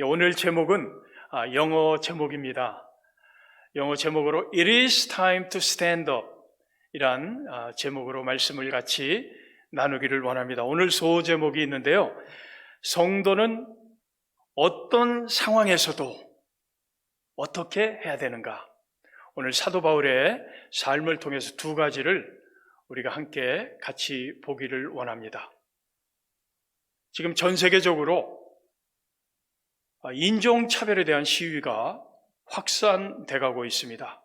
오늘 제목은 영어 제목입니다. 영어 제목으로 It is time to stand up 이란 제목으로 말씀을 같이 나누기를 원합니다. 오늘 소제목이 있는데요. 성도는 어떤 상황에서도 어떻게 해야 되는가? 오늘 사도 바울의 삶을 통해서 두 가지를 우리가 함께 같이 보기를 원합니다. 지금 전 세계적으로 인종차별에 대한 시위가 확산돼 가고 있습니다.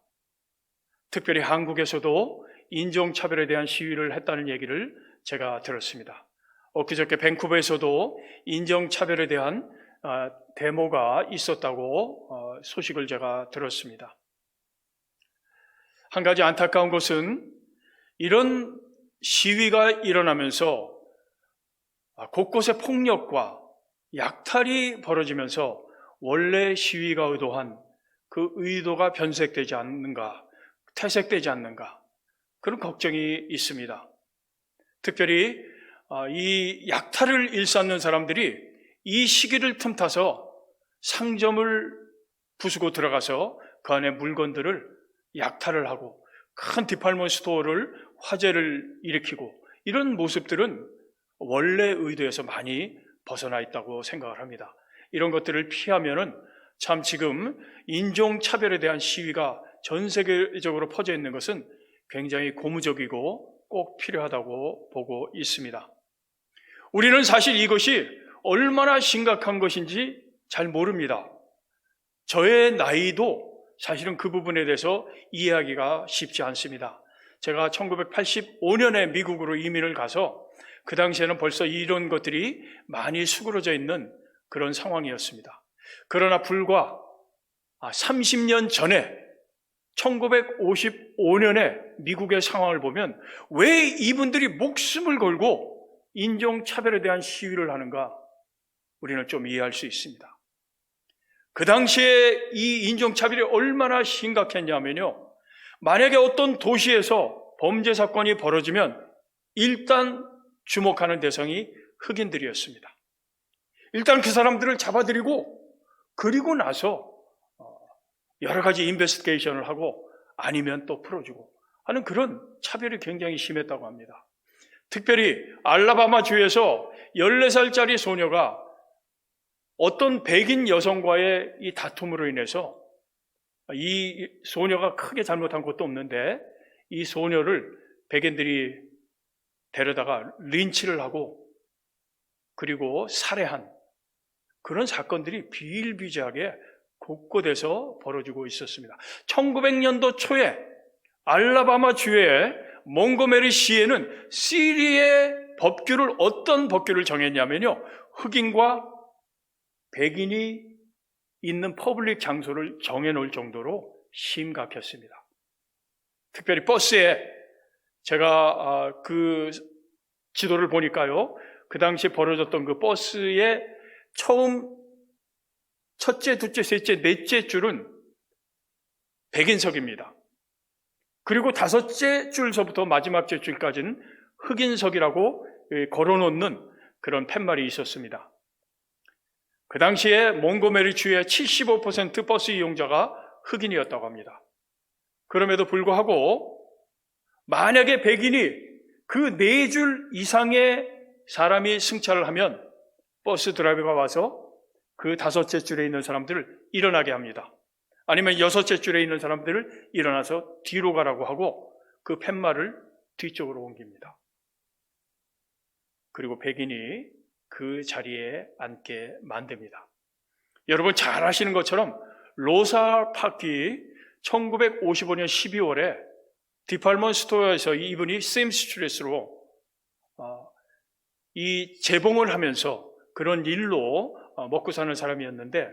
특별히 한국에서도 인종차별에 대한 시위를 했다는 얘기를 제가 들었습니다. 엊그저께 밴쿠버에서도 인종차별에 대한 데모가 있었다고 소식을 제가 들었습니다. 한 가지 안타까운 것은 이런 시위가 일어나면서 곳곳에 폭력과 약탈이 벌어지면서 원래 시위가 의도한 그 의도가 변색되지 않는가, 퇴색되지 않는가, 그런 걱정이 있습니다. 특별히 이 약탈을 일삼는 사람들이 이 시기를 틈타서 상점을 부수고 들어가서 그 안에 물건들을 약탈을 하고 큰 디팔먼트 스토어를 화재를 일으키고, 이런 모습들은 원래 의도에서 많이 벗어나 있다고 생각을 합니다. 이런 것들을 피하면은 참 지금 인종차별에 대한 시위가 전 세계적으로 퍼져 있는 것은 굉장히 고무적이고 꼭 필요하다고 보고 있습니다. 우리는 사실 이것이 얼마나 심각한 것인지 잘 모릅니다. 저의 나이도 사실은 그 부분에 대해서 이해하기가 쉽지 않습니다. 제가 1985년에 미국으로 이민을 가서 그 당시에는 벌써 이런 것들이 많이 수그러져 있는 그런 상황이었습니다. 그러나 불과 30년 전에 1955년에 미국의 상황을 보면 왜 이분들이 목숨을 걸고 인종차별에 대한 시위를 하는가, 우리는 좀 이해할 수 있습니다. 그 당시에 이 인종차별이 얼마나 심각했냐면요, 만약에 어떤 도시에서 범죄 사건이 벌어지면 일단 주목하는 대상이 흑인들이었습니다. 일단 그 사람들을 잡아들이고, 그리고 나서 여러 가지 인베스티게이션을 하고 아니면 또 풀어주고 하는 그런 차별이 굉장히 심했다고 합니다. 특별히 알라바마 주에서 14살짜리 소녀가 어떤 백인 여성과의 이 다툼으로 인해서, 이 소녀가 크게 잘못한 것도 없는데 이 소녀를 백인들이 데려다가 린치를 하고 그리고 살해한 그런 사건들이 비일비재하게 곳곳에서 벌어지고 있었습니다. 1900년도 초에 알라바마 주의 몽고메리 시에는 시리의 법규를, 어떤 법규를 정했냐면요, 흑인과 백인이 있는 퍼블릭 장소를 정해놓을 정도로 심각했습니다. 특별히 버스에, 제가 그 지도를 보니까요, 그 당시에 벌어졌던 그 버스의 처음 첫째, 둘째, 셋째, 넷째 줄은 백인석입니다. 그리고 다섯째 줄서부터 마지막 줄까지는 흑인석이라고 걸어놓는 그런 팻말이 있었습니다. 그 당시에 몽고메리 주의 75% 버스 이용자가 흑인이었다고 합니다. 그럼에도 불구하고 만약에 백인이 그 4줄 이상의 사람이 승차를 하면 버스 드라이버가 와서 그 5째 줄에 있는 사람들을 일어나게 합니다. 아니면 6째 줄에 있는 사람들을 일어나서 뒤로 가라고 하고 그 팻말을 뒤쪽으로 옮깁니다. 그리고 백인이 그 자리에 앉게 만듭니다. 여러분 잘 아시는 것처럼 로사 파키 1955년 12월에 디팔먼트 스토어에서 이분이 세임스트레스로 이 재봉을 하면서 그런 일로 먹고 사는 사람이었는데,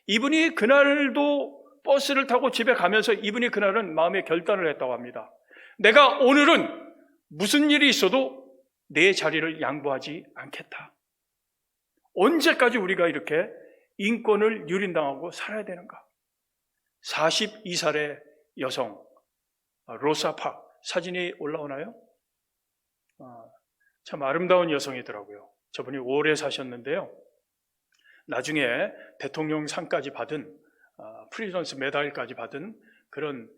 이분이 그날도 버스를 타고 집에 가면서 이분이 그날은 마음의 결단을 했다고 합니다. 내가 오늘은 무슨 일이 있어도 내 자리를 양보하지 않겠다. 언제까지 우리가 이렇게 인권을 유린당하고 살아야 되는가? 42살의 여성 로사 팍, 사진이 올라오나요? 참 아름다운 여성이더라고요. 저분이 오래 사셨는데요, 나중에 대통령상까지 받은 프리전스 메달까지 받은 그런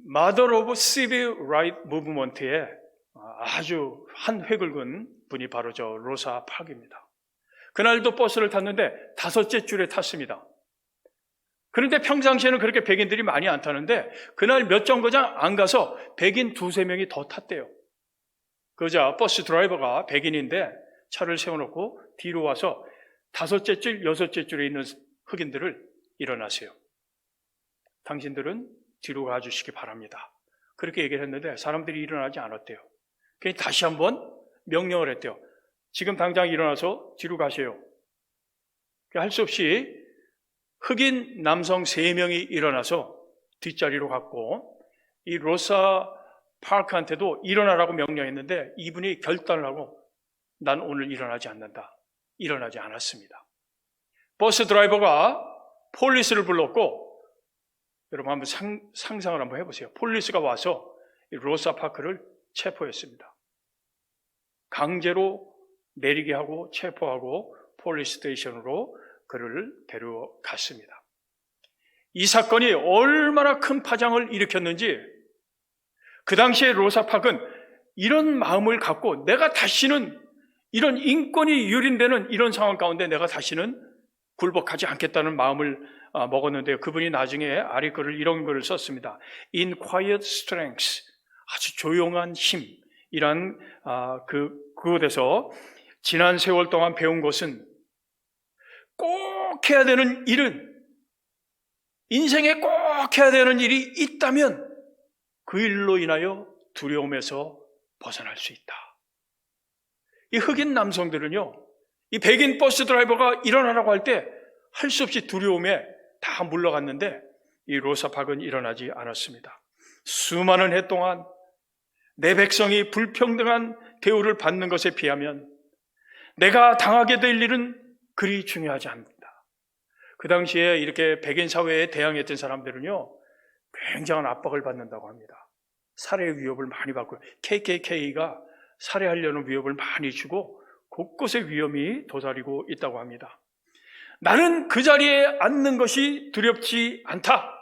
Mother of Civil Rights Movement의 아주 한 획을 그은 분이 바로 저 로사 파크입니다. 그날도 버스를 탔는데 5째 줄에 탔습니다. 그런데 평상시에는 그렇게 백인들이 많이 안 타는데 그날 몇 정거장 안 가서 백인 2-3명이 더 탔대요. 그러자 버스 드라이버가 백인인데 차를 세워놓고 뒤로 와서 5째 줄, 6째 줄에 있는 흑인들을 일어나세요. 당신들은 뒤로 가주시기 바랍니다. 그렇게 얘기를 했는데 사람들이 일어나지 않았대요. 그래서 다시 한번 명령을 했대요. 지금 당장 일어나서 뒤로 가세요. 할 수 없이 흑인 남성 3명이 일어나서 뒷자리로 갔고 이 로사 파크한테도 일어나라고 명령했는데 이분이 결단을 하고 난 오늘 일어나지 않는다. 일어나지 않았습니다. 버스 드라이버가 폴리스를 불렀고 여러분 한번 상상을 한번 해보세요. 폴리스가 와서 이 로사 파크를 체포했습니다. 강제로 내리게 하고 체포하고 폴리스 스테이션으로 그를 데려갔습니다. 이 사건이 얼마나 큰 파장을 일으켰는지 그 당시에 로사 파크는 이런 마음을 갖고 내가 다시는 이런 인권이 유린되는 이런 상황 가운데 내가 다시는 굴복하지 않겠다는 마음을 먹었는데요. 그분이 나중에 아리글을 이런 글을 썼습니다. In quiet strength, 아주 조용한 힘이란 그곳에서 지난 세월 동안 배운 것은 꼭 해야 되는 일은 인생에 꼭 해야 되는 일이 있다면 그 일로 인하여 두려움에서 벗어날 수 있다. 이 흑인 남성들은요, 이 백인 버스 드라이버가 일어나라고 할 때 할 수 없이 두려움에 다 물러갔는데 이 로사 파크는 일어나지 않았습니다. 수많은 해 동안 내 백성이 불평등한 대우를 받는 것에 비하면 내가 당하게 될 일은 그리 중요하지 않다. 그 당시에 이렇게 백인 사회에 대항했던 사람들은요, 굉장한 압박을 받는다고 합니다. 살해 위협을 많이 받고 KKK가 살해하려는 위협을 많이 주고 곳곳에 위험이 도사리고 있다고 합니다. 나는 그 자리에 앉는 것이 두렵지 않다.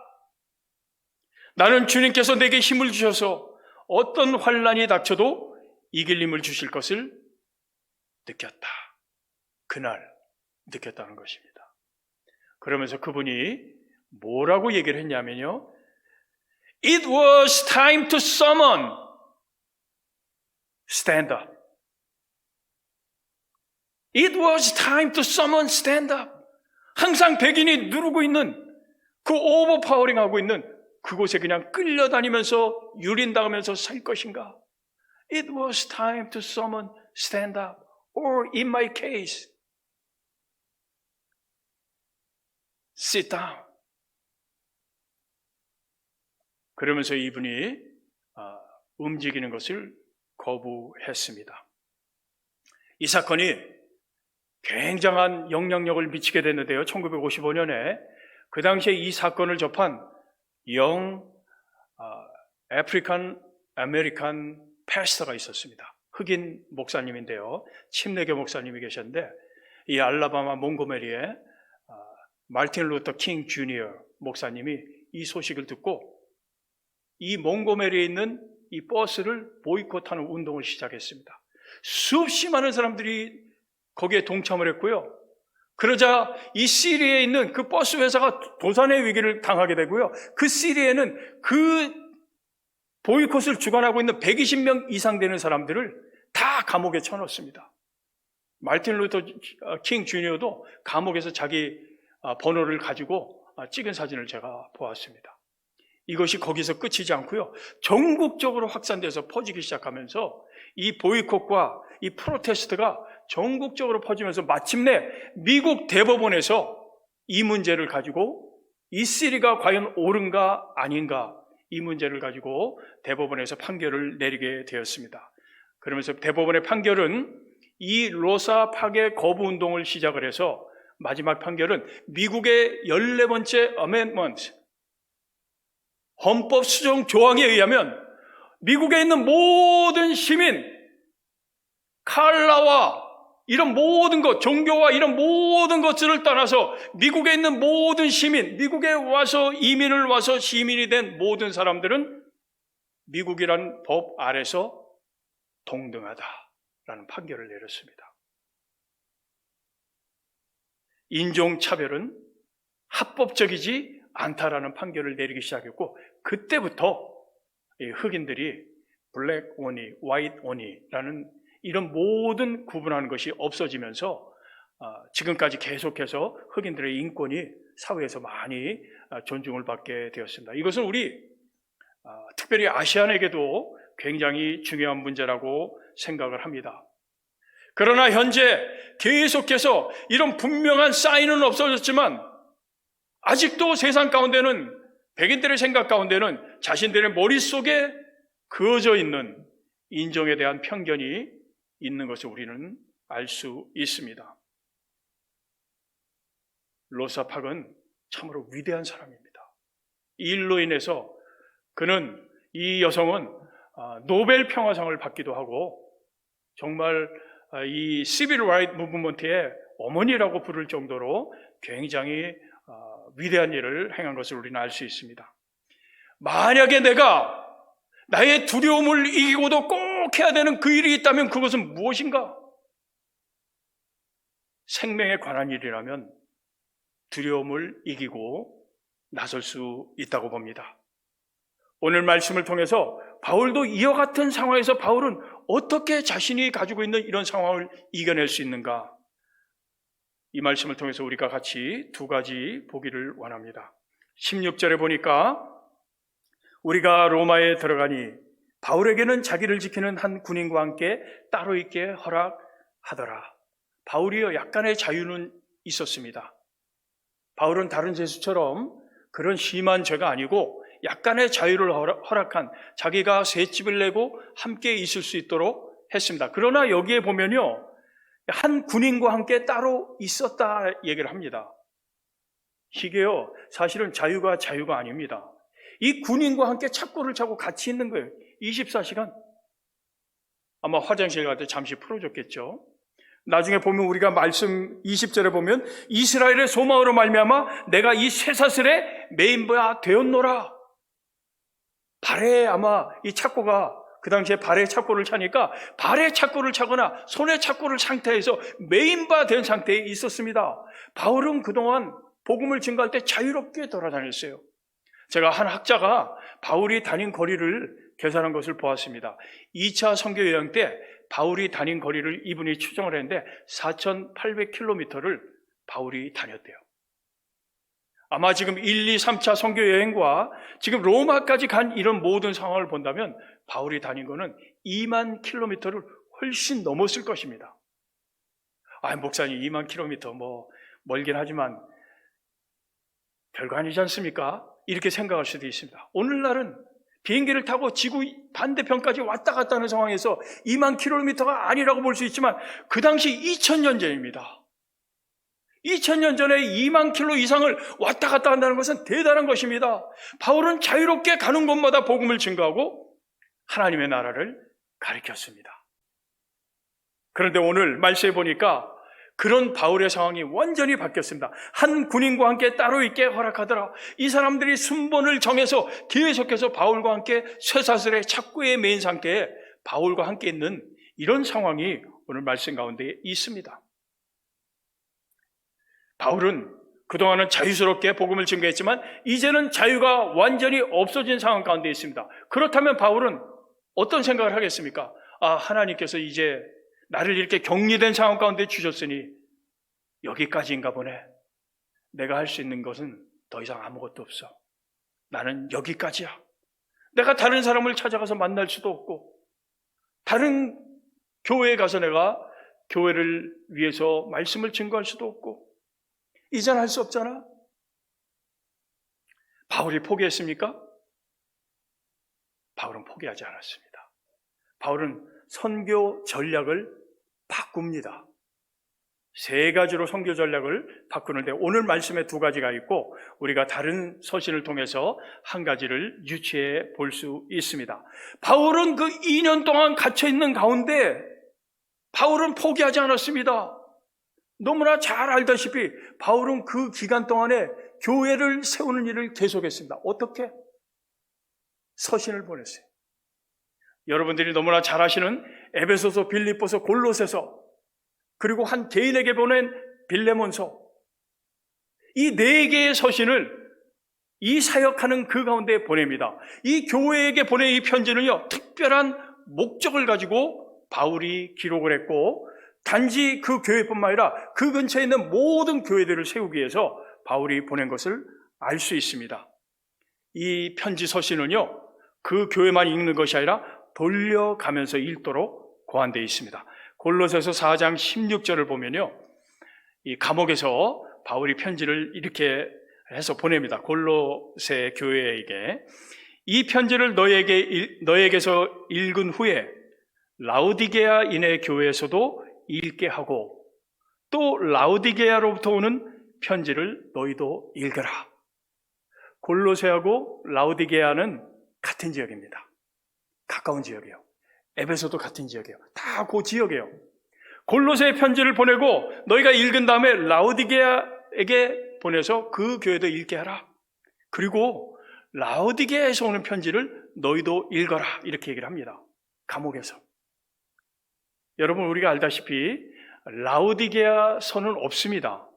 나는 주님께서 내게 힘을 주셔서 어떤 환난이 닥쳐도 이길 힘을 주실 것을 느꼈다. 그날 느꼈다는 것입니다. 그러면서 그분이 뭐라고 얘기를 했냐면요, It was time to summon stand up. It was time to summon stand up. 항상 백인이 누르고 있는 그 오버파워링하고 있는 그곳에 그냥 끌려다니면서 유린당하면서 살 것인가? It was time to summon stand up. Or in my case, sit down. 그러면서 이분이 움직이는 것을 거부했습니다. 이 사건이 굉장한 영향력을 미치게 됐는데요. 1955년에 그 당시에 이 사건을 접한 아프리칸 아메리칸 패스터가 있었습니다. 흑인 목사님인데요. 침례교 목사님이 계셨는데 이 알라바마 몽고메리의 마틴 루터 킹 주니어 목사님이 이 소식을 듣고 이 몽고메리에 있는 이 버스를 보이콧하는 운동을 시작했습니다. 수없이 많은 사람들이 거기에 동참을 했고요. 그러자 이 시리에 있는 그 버스 회사가 도산의 위기를 당하게 되고요. 그 시리에는 그 보이콧을 주관하고 있는 120명 이상 되는 사람들을 다 감옥에 쳐넣습니다. 마틴 루터 킹 주니어도 감옥에서 자기 번호를 가지고 찍은 사진을 제가 보았습니다. 이것이 거기서 끝이지 않고요. 전국적으로 확산돼서 퍼지기 시작하면서 이 보이콧과 이 프로테스트가 전국적으로 퍼지면서 마침내 미국 대법원에서 이 문제를 가지고 이 시리가 과연 옳은가 아닌가 이 문제를 가지고 대법원에서 판결을 내리게 되었습니다. 그러면서 대법원의 판결은 이 로사 파괴 거부 운동을 시작을 해서 마지막 판결은 미국의 14번째 어멘먼트 헌법 수정 조항에 의하면 미국에 있는 모든 시민, 칼라와 이런 모든 것, 종교와 이런 모든 것들을 떠나서 미국에 있는 모든 시민, 미국에 와서 이민을 와서 시민이 된 모든 사람들은 미국이라는 법 아래서 동등하다라는 판결을 내렸습니다. 인종차별은 합법적이지 않다라는 판결을 내리기 시작했고, 그때부터 흑인들이 블랙 오니, 화이트 오니라는 이런 모든 구분하는 것이 없어지면서 지금까지 계속해서 흑인들의 인권이 사회에서 많이 존중을 받게 되었습니다. 이것은 우리 특별히 아시안에게도 굉장히 중요한 문제라고 생각을 합니다. 그러나 현재 계속해서 이런 분명한 사인은 없어졌지만 아직도 세상 가운데는 백인들의 생각 가운데는 자신들의 머릿속에 그어져 있는 인종에 대한 편견이 있는 것을 우리는 알 수 있습니다. 로사 팍은 참으로 위대한 사람입니다. 이 일로 인해서 이 여성은 노벨 평화상을 받기도 하고 정말 이 시빌 라이트 무브먼트의 어머니라고 부를 정도로 굉장히 위대한 일을 행한 것을 우리는 알 수 있습니다. 만약에 내가 나의 두려움을 이기고도 꼭 해야 되는 그 일이 있다면 그것은 무엇인가? 생명에 관한 일이라면 두려움을 이기고 나설 수 있다고 봅니다. 오늘 말씀을 통해서 바울도 이와 같은 상황에서 바울은 어떻게 자신이 가지고 있는 이런 상황을 이겨낼 수 있는가? 이 말씀을 통해서 우리가 같이 두 가지 보기를 원합니다. 16절에 보니까 우리가 로마에 들어가니 바울에게는 자기를 지키는 한 군인과 함께 따로 있게 허락하더라. 바울이요, 약간의 자유는 있었습니다. 바울은 다른 죄수처럼 그런 심한 죄가 아니고 약간의 자유를 허락한, 자기가 새 집을 내고 함께 있을 수 있도록 했습니다. 그러나 여기에 보면요, 한 군인과 함께 따로 있었다 얘기를 합니다. 이게요, 사실은 자유가 아닙니다. 이 군인과 함께 착고를 차고 같이 있는 거예요. 24시간. 아마 화장실 갈 때 잠시 풀어줬겠죠. 나중에 보면 우리가 말씀 20절에 보면 이스라엘의 소망으로 말미암아 내가 이 쇠사슬의 메인바 되었노라. 발에 아마 이 착고가 그 당시에 발에 착고를 차니까 발에 착고를 차거나 손에 착고를 상태에서 메인바 된 상태에 있었습니다. 바울은 그동안 복음을 증거할 때 자유롭게 돌아다녔어요. 제가 한 학자가 바울이 다닌 거리를 계산한 것을 보았습니다. 2차 선교 여행 때 바울이 다닌 거리를 이분이 추정을 했는데 4,800km를 바울이 다녔대요. 아마 지금 1, 2, 3차 선교 여행과 지금 로마까지 간 이런 모든 상황을 본다면 바울이 다닌 거는 2만 킬로미터를 훨씬 넘었을 것입니다. 목사님 2만 킬로미터 멀긴 하지만 별거 아니지 않습니까? 이렇게 생각할 수도 있습니다. 오늘날은 비행기를 타고 지구 반대편까지 왔다 갔다 하는 상황에서 2만 킬로미터가 아니라고 볼 수 있지만 그 당시 2000년 전입니다. 2000년 전에 2만 킬로 이상을 왔다 갔다 한다는 것은 대단한 것입니다. 바울은 자유롭게 가는 곳마다 복음을 증거하고 하나님의 나라를 가르쳤습니다. 그런데 오늘 말씀해 보니까 그런 바울의 상황이 완전히 바뀌었습니다. 한 군인과 함께 따로 있게 허락하더라. 이 사람들이 순번을 정해서 계속해서 바울과 함께 쇠사슬의 착고에 매인 상태에 바울과 함께 있는 이런 상황이 오늘 말씀 가운데 있습니다. 바울은 그동안은 자유스럽게 복음을 증거했지만 이제는 자유가 완전히 없어진 상황 가운데 있습니다. 그렇다면 바울은 어떤 생각을 하겠습니까? 하나님께서 이제 나를 이렇게 격리된 상황 가운데 주셨으니 여기까지인가 보네. 내가 할 수 있는 것은 더 이상 아무것도 없어. 나는 여기까지야. 내가 다른 사람을 찾아가서 만날 수도 없고 다른 교회에 가서 내가 교회를 위해서 말씀을 증거할 수도 없고 이젠 할 수 없잖아. 바울이 포기했습니까? 바울은 포기하지 않았습니다. 바울은 선교 전략을 바꿉니다. 세 가지로 선교 전략을 바꾸는데 오늘 말씀에 두 가지가 있고 우리가 다른 서신을 통해서 한 가지를 유추해 볼 수 있습니다. 바울은 그 2년 동안 갇혀 있는 가운데 바울은 포기하지 않았습니다. 너무나 잘 알다시피 바울은 그 기간 동안에 교회를 세우는 일을 계속했습니다. 어떻게? 서신을 보냈어요. 여러분들이 너무나 잘 아시는 에베소서, 빌립보서, 골로새서, 그리고 한 개인에게 보낸 빌레몬서, 이 4개의 서신을 이 사역하는 그 가운데 보냅니다. 이 교회에게 보낸 이 편지는요, 특별한 목적을 가지고 바울이 기록을 했고, 단지 그 교회뿐만 아니라 그 근처에 있는 모든 교회들을 세우기 위해서 바울이 보낸 것을 알 수 있습니다. 이 편지 서신은요, 그 교회만 읽는 것이 아니라 돌려가면서 읽도록 고안되어 있습니다. 골로새서 4장 16절을 보면요, 이 감옥에서 바울이 편지를 이렇게 해서 보냅니다. 골로새 교회에게 이 편지를 너에게서 읽은 후에 라우디게아인의 교회에서도 읽게 하고, 또 라우디게아로부터 오는 편지를 너희도 읽어라. 골로새하고 라우디게아는 같은 지역입니다. 가까운 지역이에요. 에베소도 같은 지역이에요. 다 그 지역이에요. 골로새에 편지를 보내고 너희가 읽은 다음에 라우디게아에게 보내서 그 교회도 읽게 하라. 그리고 라우디게아에서 오는 편지를 너희도 읽어라. 이렇게 얘기를 합니다. 감옥에서. 여러분, 우리가 알다시피 라우디게아 서는 없습니다.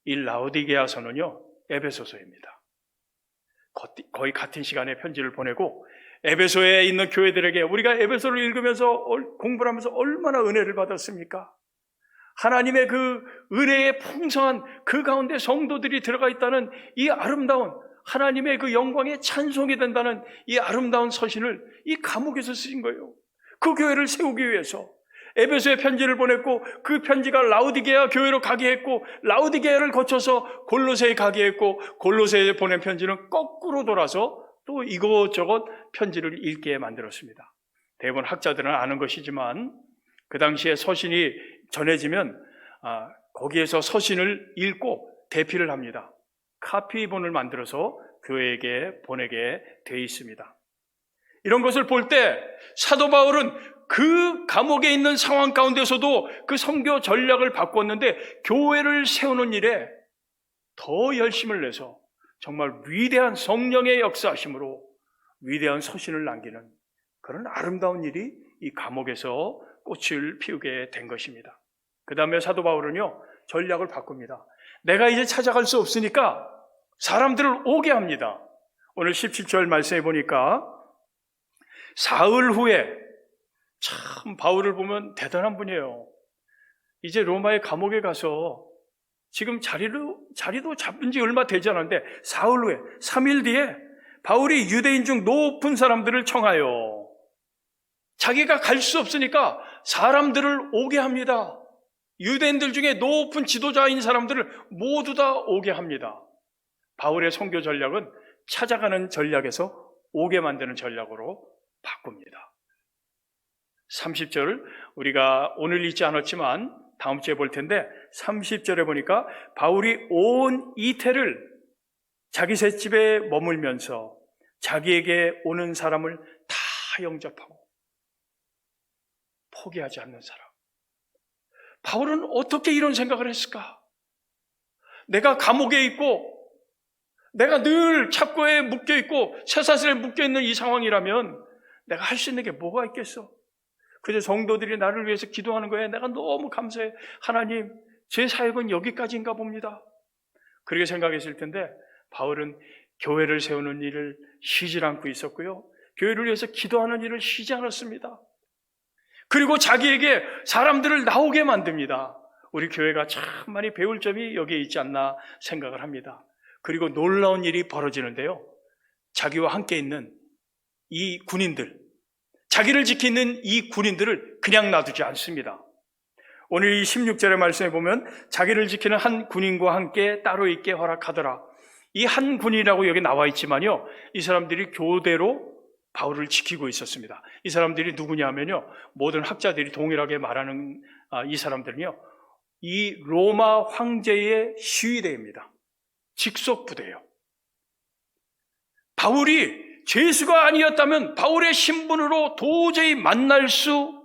이 라우디게아 서는요, 에베소서입니다. 거의 같은 시간에 편지를 보내고, 에베소에 있는 교회들에게 우리가 에베소를 읽으면서 공부를 하면서 얼마나 은혜를 받았습니까? 하나님의 그 은혜의 풍성한 그 가운데 성도들이 들어가 있다는 이 아름다운 하나님의 그 영광에 찬송이 된다는 이 아름다운 서신을 이 감옥에서 쓰신 거예요. 그 교회를 세우기 위해서 에베소에 편지를 보냈고, 그 편지가 라우디게아 교회로 가게 했고, 라우디게아를 거쳐서 골로새에 가게 했고, 골로새에 보낸 편지는 거꾸로 돌아서 또 이것저것 편지를 읽게 만들었습니다. 대부분 학자들은 아는 것이지만 그 당시에 서신이 전해지면 거기에서 서신을 읽고 대피를 합니다. 카피본을 만들어서 교회에게 보내게 돼 있습니다. 이런 것을 볼 때 사도 바울은 그 감옥에 있는 상황 가운데서도 그 선교 전략을 바꿨는데, 교회를 세우는 일에 더 열심을 내서 정말 위대한 성령의 역사하심으로 위대한 서신을 남기는 그런 아름다운 일이 이 감옥에서 꽃을 피우게 된 것입니다. 그 다음에 사도 바울은요, 전략을 바꿉니다. 내가 이제 찾아갈 수 없으니까 사람들을 오게 합니다. 오늘 17절 말씀해 보니까 사흘 후에, 참 바울을 보면 대단한 분이에요. 이제 로마의 감옥에 가서 지금 자리도 잡은 지 얼마 되지 않았는데 사흘 후에 3일 뒤에 바울이 유대인 중 높은 사람들을 청하여 자기가 갈 수 없으니까 사람들을 오게 합니다. 유대인들 중에 높은 지도자인 사람들을 모두 다 오게 합니다. 바울의 선교 전략은 찾아가는 전략에서 오게 만드는 전략으로 바꿉니다. 30절을 우리가 오늘 읽지 않았지만 다음 주에 볼 텐데, 30절에 보니까 바울이 온 이태를 자기 셋집에 머물면서 자기에게 오는 사람을 다 영접하고 포기하지 않는 사람. 바울은 어떻게 이런 생각을 했을까? 내가 감옥에 있고 내가 늘 착고에 묶여있고 쇠사슬에 묶여있는 이 상황이라면 내가 할 수 있는 게 뭐가 있겠어? 그저 성도들이 나를 위해서 기도하는 거에 내가 너무 감사해. 하나님, 제 사역은 여기까지인가 봅니다. 그렇게 생각했을 텐데 바울은 교회를 세우는 일을 쉬지 않고 있었고요, 교회를 위해서 기도하는 일을 쉬지 않았습니다. 그리고 자기에게 사람들을 나오게 만듭니다. 우리 교회가 참 많이 배울 점이 여기에 있지 않나 생각을 합니다. 그리고 놀라운 일이 벌어지는데요, 자기와 함께 있는 이 군인들, 자기를 지키는 이 군인들을 그냥 놔두지 않습니다. 오늘 이 16절의 말씀에 보면 자기를 지키는 한 군인과 함께 따로 있게 허락하더라. 이 한 군인이라고 여기 나와 있지만요, 이 사람들이 교대로 바울을 지키고 있었습니다. 이 사람들이 누구냐면요, 모든 학자들이 동일하게 말하는 이 사람들은요, 이 로마 황제의 시위대입니다. 직속 부대예요. 바울이 죄수가 아니었다면 바울의 신분으로 도저히 만날 수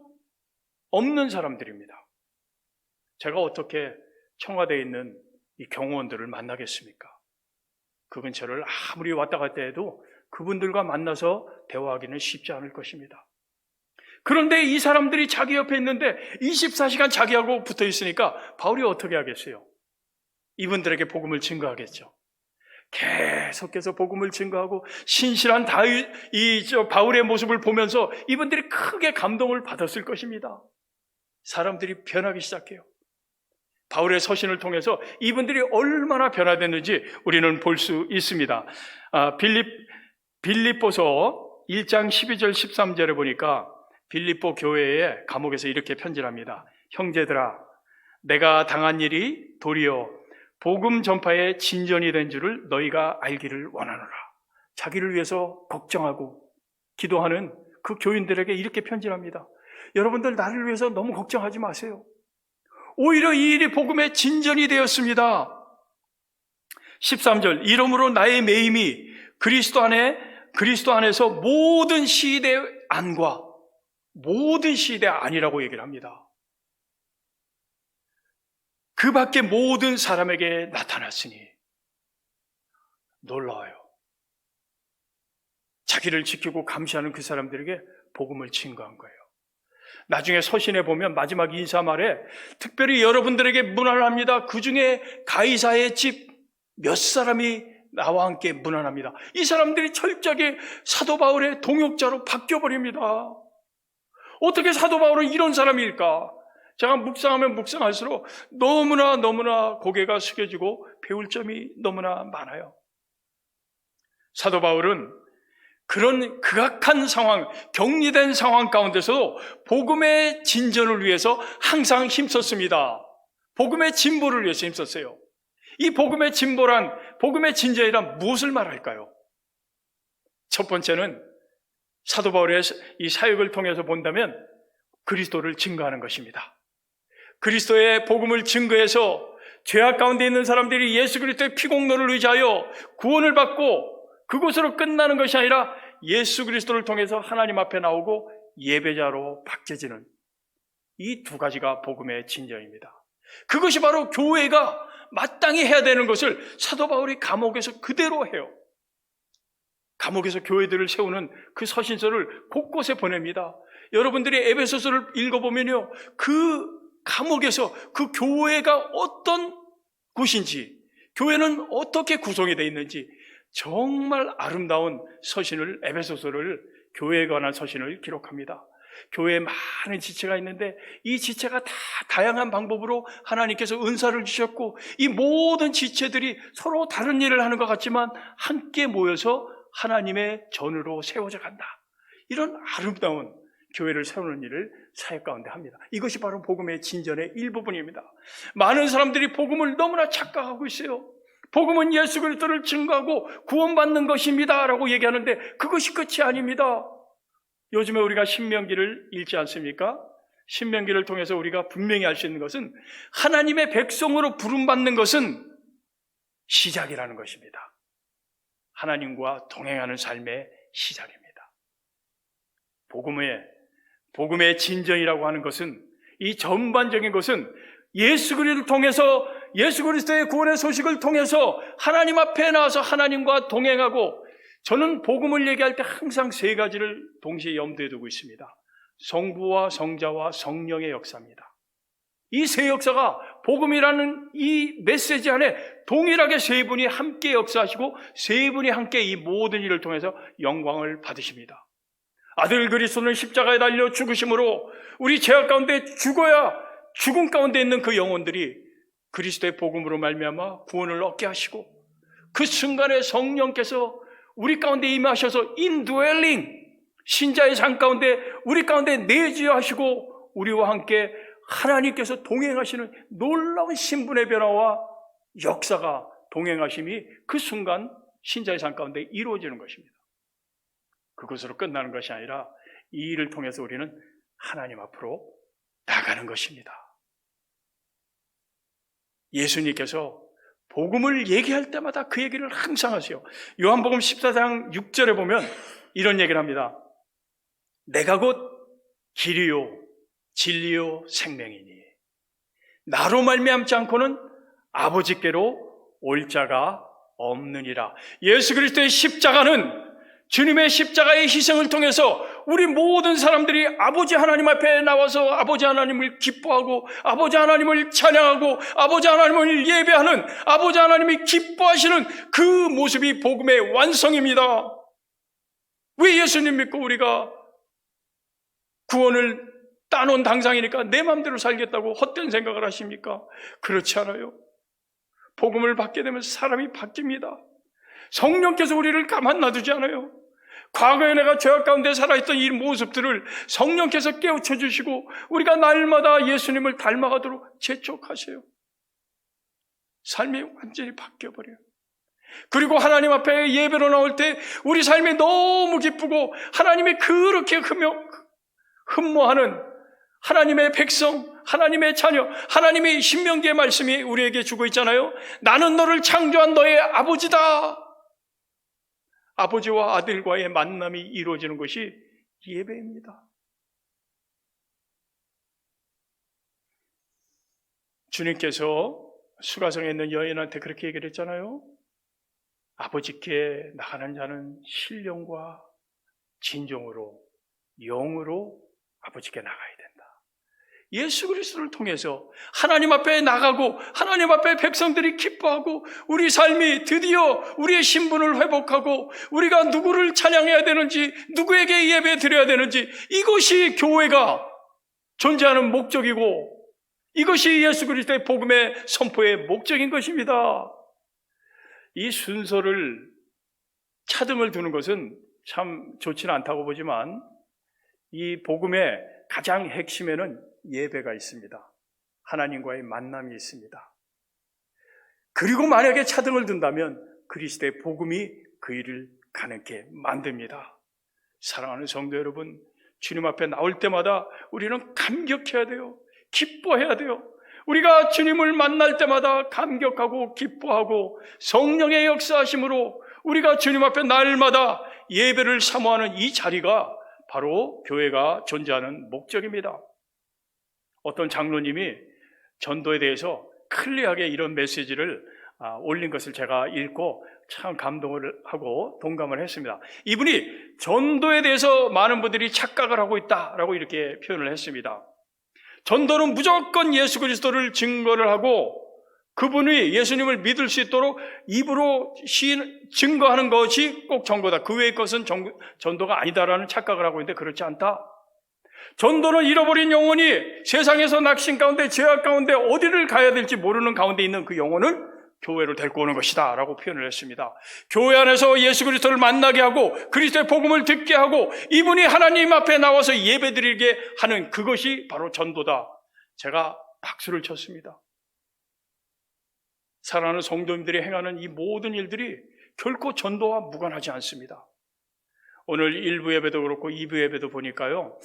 없는 사람들입니다. 제가 어떻게 청와대에 있는 이 경호원들을 만나겠습니까? 그 근처를 아무리 왔다 갔다 해도 그분들과 만나서 대화하기는 쉽지 않을 것입니다. 그런데 이 사람들이 자기 옆에 있는데 24시간 자기하고 붙어 있으니까 바울이 어떻게 하겠어요? 이분들에게 복음을 증거하겠죠. 계속해서 복음을 증거하고 신실한 바울의 모습을 보면서 이분들이 크게 감동을 받았을 것입니다. 사람들이 변하기 시작해요. 바울의 서신을 통해서 이분들이 얼마나 변화됐는지 우리는 볼 수 있습니다. 빌립보서 1장 12절 13절에 보니까 빌립보 교회에 감옥에서 이렇게 편지를 합니다. 형제들아, 내가 당한 일이 도리어 복음 전파의 진전이 된 줄을 너희가 알기를 원하노라. 자기를 위해서 걱정하고 기도하는 그 교인들에게 이렇게 편지를 합니다. 여러분들 나를 위해서 너무 걱정하지 마세요. 오히려 이 일이 복음의 진전이 되었습니다. 13절, 이러므로 나의 매임이 그리스도 안에서 모든 시대 안과 모든 시대 안이라고 얘기를 합니다. 그 밖에 모든 사람에게 나타났으니 놀라워요. 자기를 지키고 감시하는 그 사람들에게 복음을 증거한 거예요. 나중에 서신에 보면 마지막 인사 말에 특별히 여러분들에게 문안합니다. 그 중에 가이사의 집 몇 사람이 나와 함께 문안합니다. 이 사람들이 철저하게 사도 바울의 동역자로 바뀌어버립니다. 어떻게 사도 바울은 이런 사람일까? 제가 묵상하면 묵상할수록 너무나 고개가 숙여지고 배울 점이 너무나 많아요. 사도 바울은 그런 극악한 상황, 격리된 상황 가운데서도 복음의 진전을 위해서 항상 힘썼습니다. 복음의 진보를 위해서 힘썼어요. 이 복음의 진전이란 무엇을 말할까요? 첫 번째는 사도 바울의 이 사역을 통해서 본다면 그리스도를 증거하는 것입니다. 그리스도의 복음을 증거해서 죄악 가운데 있는 사람들이 예수 그리스도의 피공로를 의지하여 구원을 받고 그곳으로 끝나는 것이 아니라 예수 그리스도를 통해서 하나님 앞에 나오고 예배자로 바뀌어지는 이 두 가지가 복음의 진전입니다. 그것이 바로 교회가 마땅히 해야 되는 것을 사도 바울이 감옥에서 그대로 해요. 감옥에서 교회들을 세우는 그 서신서를 곳곳에 보냅니다. 여러분들이 에베소서를 읽어보면요, 그 감옥에서 그 교회가 어떤 곳인지, 교회는 어떻게 구성이 되어 있는지 정말 아름다운 서신을, 에베소서를, 교회에 관한 서신을 기록합니다. 교회에 많은 지체가 있는데 이 지체가 다 다양한 방법으로 하나님께서 은사를 주셨고 이 모든 지체들이 서로 다른 일을 하는 것 같지만 함께 모여서 하나님의 전으로 세워져 간다. 이런 아름다운 교회를 세우는 일을 사역 가운데 합니다. 이것이 바로 복음의 진전의 일부분입니다. 많은 사람들이 복음을 너무나 착각하고 있어요. 복음은 예수 그리스도를 증거하고 구원받는 것입니다 라고 얘기하는데 그것이 끝이 아닙니다. 요즘에 우리가 신명기를 읽지 않습니까? 신명기를 통해서 우리가 분명히 알 수 있는 것은 하나님의 백성으로 부름받는 것은 시작이라는 것입니다. 하나님과 동행하는 삶의 시작입니다. 복음의 진전이라고 하는 것은, 이 전반적인 것은 예수 그리스도를 통해서, 예수 그리스도의 구원의 소식을 통해서 하나님 앞에 나와서 하나님과 동행하고, 저는 복음을 얘기할 때 항상 세 가지를 동시에 염두에 두고 있습니다. 성부와 성자와 성령의 역사입니다. 이 세 역사가 복음이라는 이 메시지 안에 동일하게 세 분이 함께 역사하시고 세 분이 함께 이 모든 일을 통해서 영광을 받으십니다. 아들 그리스도는 십자가에 달려 죽으심으로 우리 죄악 가운데 죽어야 죽음 가운데 있는 그 영혼들이 그리스도의 복음으로 말미암아 구원을 얻게 하시고, 그 순간에 성령께서 우리 가운데 임하셔서 인드웰링, 신자의 삶 가운데 우리 가운데 내주여 하시고 우리와 함께 하나님께서 동행하시는 놀라운 신분의 변화와 역사가, 동행하심이 그 순간 신자의 삶 가운데 이루어지는 것입니다. 그것으로 끝나는 것이 아니라 이 일을 통해서 우리는 하나님 앞으로 나가는 것입니다. 예수님께서 복음을 얘기할 때마다 그 얘기를 항상 하세요. 요한복음 14장 6절에 보면 이런 얘기를 합니다. 내가 곧 길이요 진리요 생명이니 나로 말미암지 않고는 아버지께로 올 자가 없느니라. 예수 그리스도의 십자가는, 주님의 십자가의 희생을 통해서 우리 모든 사람들이 아버지 하나님 앞에 나와서 아버지 하나님을 기뻐하고 아버지 하나님을 찬양하고 아버지 하나님을 예배하는, 아버지 하나님이 기뻐하시는 그 모습이 복음의 완성입니다. 왜 예수님 믿고 우리가 구원을 따놓은 당상이니까 내 마음대로 살겠다고 헛된 생각을 하십니까? 그렇지 않아요. 복음을 받게 되면 사람이 바뀝니다. 성령께서 우리를 가만 놔두지 않아요. 과거에 내가 죄악 가운데 살아있던 이 모습들을 성령께서 깨우쳐 주시고 우리가 날마다 예수님을 닮아가도록 재촉하세요. 삶이 완전히 바뀌어버려요. 그리고 하나님 앞에 예배로 나올 때 우리 삶이 너무 기쁘고 하나님이 그렇게 흠모하는 하나님의 백성, 하나님의 자녀, 하나님의 신명기의 말씀이 우리에게 주고 있잖아요. 나는 너를 창조한 너의 아버지다. 아버지와 아들과의 만남이 이루어지는 것이 예배입니다. 주님께서 수가성에 있는 여인한테 그렇게 얘기를 했잖아요. 아버지께 나가는 자는 신령과 진정으로, 영으로 아버지께 나가야 된다. 예수 그리스도를 통해서 하나님 앞에 나가고 하나님 앞에 백성들이 기뻐하고 우리 삶이 드디어 우리의 신분을 회복하고 우리가 누구를 찬양해야 되는지, 누구에게 예배 드려야 되는지, 이것이 교회가 존재하는 목적이고 이것이 예수 그리스도의 복음의 선포의 목적인 것입니다. 이 순서를 차등을 두는 것은 참 좋지는 않다고 보지만 이 복음의 가장 핵심에는 예배가 있습니다. 하나님과의 만남이 있습니다. 그리고 만약에 차등을 둔다면 그리스도의 복음이 그 일을 가능케 만듭니다. 사랑하는 성도 여러분, 주님 앞에 나올 때마다 우리는 감격해야 돼요. 기뻐해야 돼요. 우리가 주님을 만날 때마다 감격하고 기뻐하고 성령의 역사하심으로 우리가 주님 앞에 날마다 예배를 사모하는 이 자리가 바로 교회가 존재하는 목적입니다. 어떤 장로님이 전도에 대해서 클리어하게 이런 메시지를 올린 것을 제가 읽고 참 감동을 하고 동감을 했습니다. 이분이 전도에 대해서 많은 분들이 착각을 하고 있다라고 이렇게 표현을 했습니다. 전도는 무조건 예수 그리스도를 증거를 하고 그분이 예수님을 믿을 수 있도록 입으로 증거하는 것이 꼭 전도다. 그 외의 것은 전도가 아니다라는 착각을 하고 있는데 그렇지 않다. 전도는 잃어버린 영혼이 세상에서 낙심 가운데, 죄악 가운데 어디를 가야 될지 모르는 가운데 있는 그 영혼을 교회로 데리고 오는 것이다 라고 표현을 했습니다. 교회 안에서 예수 그리스도를 만나게 하고 그리스도의 복음을 듣게 하고 이분이 하나님 앞에 나와서 예배드리게 하는 그것이 바로 전도다. 제가 박수를 쳤습니다. 사랑하는 성도님들이 행하는 이 모든 일들이 결코 전도와 무관하지 않습니다. 오늘 1부 예배도 그렇고 2부 예배도 보니까요,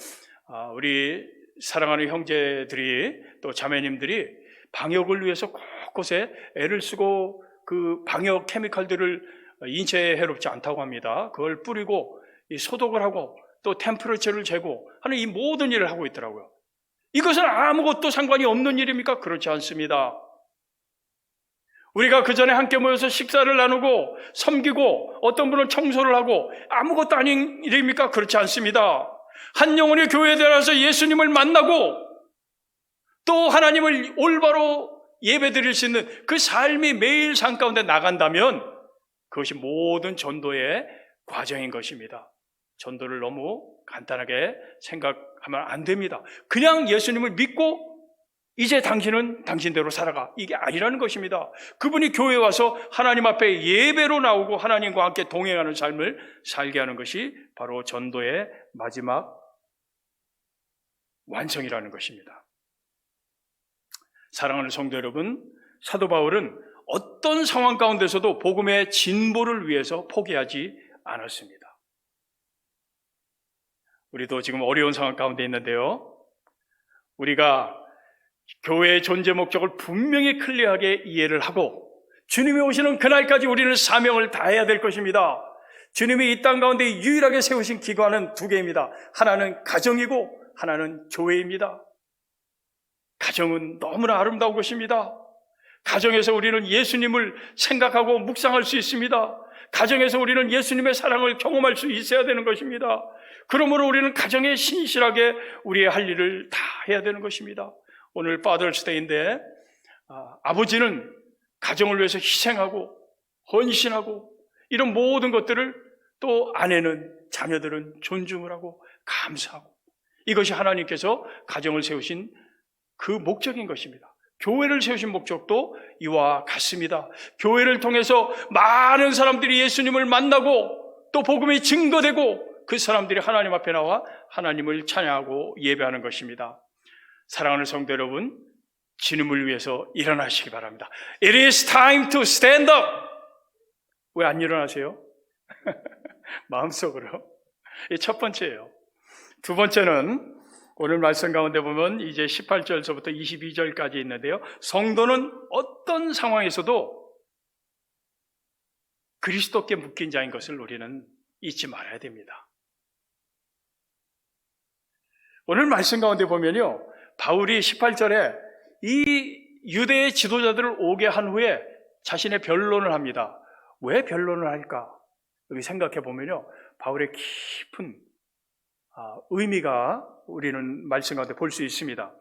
우리 사랑하는 형제들이 또 자매님들이 방역을 위해서 곳곳에 애를 쓰고 그 방역 케미칼들을 인체에 해롭지 않다고 합니다. 그걸 뿌리고 소독을 하고 또 템퍼러처를 재고 하는 이 모든 일을 하고 있더라고요. 이것은 아무것도 상관이 없는 일입니까? 그렇지 않습니다. 우리가 그 전에 함께 모여서 식사를 나누고 섬기고 어떤 분은 청소를 하고 아무것도 아닌 일입니까? 그렇지 않습니다. 한 영혼이 교회에 들어와서 예수님을 만나고 또 하나님을 올바로 예배드릴 수 있는 그 삶이 매일 삶 가운데 나간다면 그것이 모든 전도의 과정인 것입니다. 전도를 너무 간단하게 생각하면 안 됩니다. 그냥 예수님을 믿고 이제 당신은 당신대로 살아가, 이게 아니라는 것입니다. 그분이 교회에 와서 하나님 앞에 예배로 나오고 하나님과 함께 동행하는 삶을 살게 하는 것이 바로 전도의 마지막 완성이라는 것입니다. 사랑하는 성도 여러분, 사도 바울은 어떤 상황 가운데서도 복음의 진보를 위해서 포기하지 않았습니다. 우리도 지금 어려운 상황 가운데 있는데요, 우리가 교회의 존재 목적을 분명히 클리어하게 이해를 하고 주님이 오시는 그날까지 우리는 사명을 다해야 될 것입니다. 주님이 이 땅 가운데 유일하게 세우신 기관은 두 개입니다. 하나는 가정이고 하나는 교회입니다. 가정은 너무나 아름다운 것입니다. 가정에서 우리는 예수님을 생각하고 묵상할 수 있습니다. 가정에서 우리는 예수님의 사랑을 경험할 수 있어야 되는 것입니다. 그러므로 우리는 가정에 신실하게 우리의 할 일을 다 해야 되는 것입니다. 오늘 파더스데이인데 아버지는 가정을 위해서 희생하고 헌신하고 이런 모든 것들을, 또 아내는 자녀들은 존중을 하고 감사하고, 이것이 하나님께서 가정을 세우신 그 목적인 것입니다. 교회를 세우신 목적도 이와 같습니다. 교회를 통해서 많은 사람들이 예수님을 만나고 또 복음이 증거되고 그 사람들이 하나님 앞에 나와 하나님을 찬양하고 예배하는 것입니다. 사랑하는 성도 여러분, 진음을 위해서 일어나시기 바랍니다. It is time to stand up. 왜 안 일어나세요? 마음속으로. 이 첫 번째예요. 두 번째는 오늘 말씀 가운데 보면 이제 18절서부터 22절까지 있는데요. 성도는 어떤 상황에서도 그리스도께 묶인 자인 것을 우리는 잊지 말아야 됩니다. 오늘 말씀 가운데 보면요, 바울이 18절에 이 유대의 지도자들을 오게 한 후에 자신의 변론을 합니다. 왜 변론을 할까? 여기 생각해 보면요, 바울의 깊은 의미가 우리는 말씀 가운데 볼 수 있습니다.